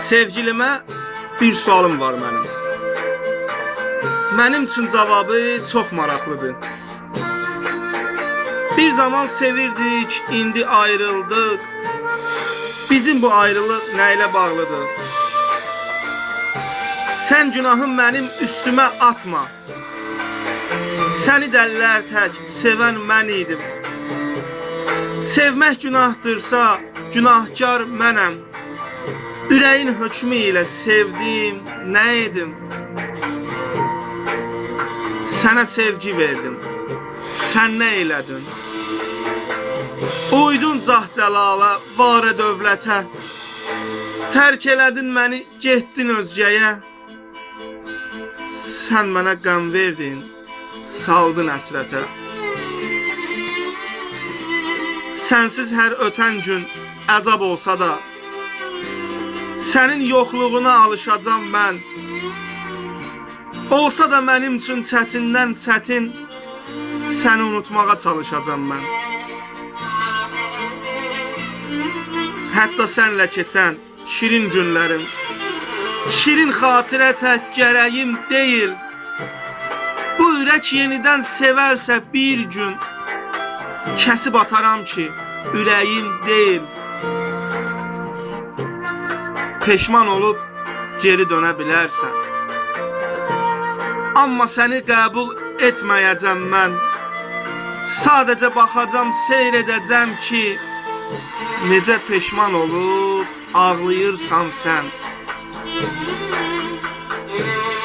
Sevgilimə bir sualım var mənim. Mənim üçün cavabı çox maraqlıdır. Bir zaman sevirdik, indi ayrıldıq. Bizim bu ayrılıq nə ilə bağlıdır? Sən günahı mənim üstümə atma. Səni dəllər tək sevən mən idim. Sevmək günahdırsa, günahkar mənəm. Ürəyin hökmü ilə sevdim, nə edim? Sənə sevgi verdim, sən nə elədin? Uydun cah-cəlala, varə dövlətə. Tərk elədin məni, getdin özgəyə. Sən mənə qəm verdin, saldın əsrətə. Sənsiz hər ötən gün əzab olsa da, sənin yoxluğuna alışacam mən. Olsa da mənim üçün çətindən çətin, səni unutmağa çalışacam mən. Hətta sənlə keçən şirin günlərim, şirin xatirə tək gərəyim deyil. Bu ürək yenidən sevərsə bir gün, kəsib ataram ki, ürəyim deyil. Peşman olub geri dönə bilərsən. Amma səni qəbul etməyəcəm mən. Sadəcə baxacam, seyr edəcəm ki, necə peşman olub ağlayırsan sən.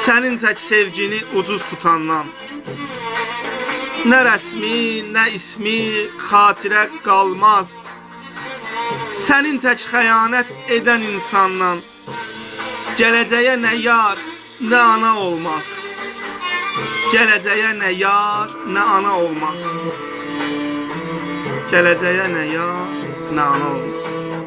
Sənin tək sevgini ucuz tutandan, nə rəsmi, nə ismi xatirə qalmaz. Sənin tək xəyanət edən insandan, gələcəyə nə yar, nə ana olmaz. Gələcəyə nə yar, nə ana olmaz. Gələcəyə nə yar, nə ana olmaz.